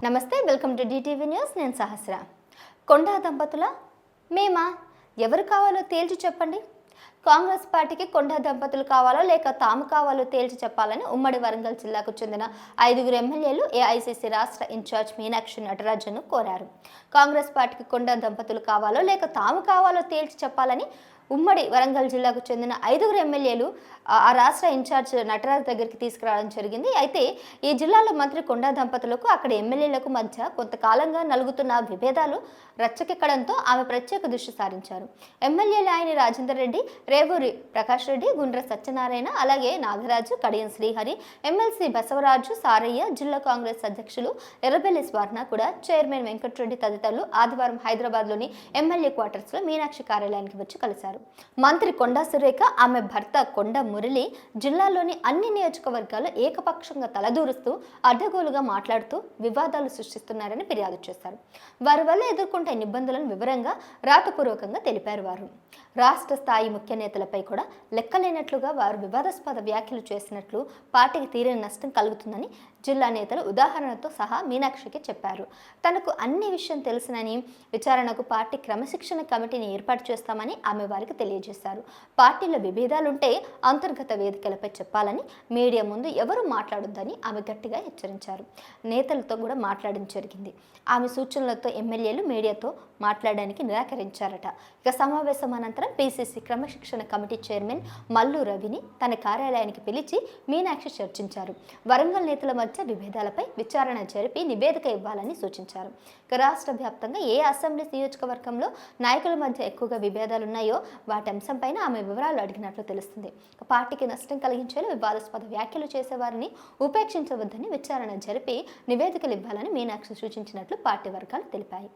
నమస్తే, welcome to DTV news. నేను సహస్ర. కొండా దంపతుల మేమా? ఎవరు కావాలో తేల్చి చెప్పండి. కాంగ్రెస్ పార్టీకి కొండా దంపతులు కావాలో లేక తాము కావాలో తేల్చి చెప్పాలని ఉమ్మడి వరంగల్ జిల్లాకు చెందిన 5 ఎమ్మెల్యేలు ఏఐసీసీ రాష్ట్ర ఇన్ఛార్జ్ మీనాక్షి నటరాజన్ను కోరారు. కాంగ్రెస్ పార్టీకి కొండా దంపతులు కావాలో లేక తాము కావాలో తేల్చి చెప్పాలని ఉమ్మడి వరంగల్ జిల్లాకు చెందిన 5 ఎమ్మెల్యేలు ఆ రాష్ట్ర ఇన్ఛార్జ్ నటరాజ్ దగ్గరికి తీసుకురావడం జరిగింది. అయితే ఈ జిల్లాలో మంత్రి కొండా దంపతులకు అక్కడ ఎమ్మెల్యేలకు మధ్య కొంతకాలంగా నలుగుతున్న విభేదాలు రచ్చకెక్కడంతో ఆమె ప్రత్యేక దృష్టి సారించారు. ఎమ్మెల్యేలు ఆయన రాజేందర్ రెడ్డి, రేవూరి ప్రకాష్ రెడ్డి, గుండ్ర సత్యనారాయణ, అలాగే నాగరాజు, కడియం శ్రీహరి, ఎమ్మెల్సీ బసవరాజు, సారయ్య, జిల్లా కాంగ్రెస్ అధ్యక్షులు ఎర్రబెల్లి స్వర్ణ కూడా, చైర్మన్ వెంకటరెడ్డి తదితరులు ఆదివారం హైదరాబాద్లోని ఎమ్మెల్యే క్వార్టర్స్లో మీనాక్షి కార్యాలయానికి వచ్చి కలిశారు. మంత్రి కొండా సురేఖ, ఆమె భర్త కొండ మురళి జిల్లాలోని అన్ని నియోజకవర్గాల్లో ఏకపక్షంగా తలదూరుస్తూ అడ్డగోలుగా మాట్లాడుతూ వివాదాలు సృష్టిస్తున్నారని ఫిర్యాదు చేశారు. వారి వల్ల ఎదుర్కొంటున్న ఇబ్బందులను వివరంగా రాతపూర్వకంగా తెలిపారు. వారు రాష్ట్ర స్థాయి ముఖ్య నేతలపై కూడా లెక్కలేనట్లుగా వారు వివాదాస్పద వ్యాఖ్యలు చేసినట్లు పార్టీకి తీరని నష్టం కలుగుతుందని జిల్లా నేతలు ఉదాహరణతో సహా మీనాక్షికి చెప్పారు. తనకు అన్ని విషయం తెలుసునని, విచారణకు పార్టీ క్రమశిక్షణ కమిటీని ఏర్పాటు చేస్తామని ఆమె వారికి తెలియజేశారు. పార్టీలో విభేదాలుంటే అంతర్గత వేదికలపై చెప్పాలని, మీడియా ముందు ఎవరు మాట్లాడొద్దని ఆమె గట్టిగా హెచ్చరించారు. నేతలతో కూడా మాట్లాడడం జరిగింది. ఆమె సూచనలతో ఎమ్మెల్యేలు మీడియాతో మాట్లాడడానికి నిరాకరించారట. ఇక సమావేశం అనంతరం పీసీసీ క్రమశిక్షణ కమిటీ చైర్మన్ మల్లు రవిని తన కార్యాలయానికి పిలిచి మీనాక్షి చర్చించారు. వరంగల్ నేతల మధ్య విభేదాలపై విచారణ జరిపి నివేదిక ఇవ్వాలని సూచించారు. ఇక రాష్ట్ర వ్యాప్తంగా ఏ అసెంబ్లీ నియోజకవర్గంలో నాయకుల మధ్య ఎక్కువగా విభేదాలున్నాయో వాటి అంశంపైన ఆమె వివరాలు అడిగినట్లు తెలుస్తుంది. పార్టీకి నష్టం కలిగించేలా వివాదాస్పద వ్యాఖ్యలు చేసేవారిని ఉపేక్షించవద్దని విచారణ జరిపి నివేదికలు ఇవ్వాలని మీనాక్షి సూచించినట్లు పార్టీ వర్గాలు తెలిపాయి.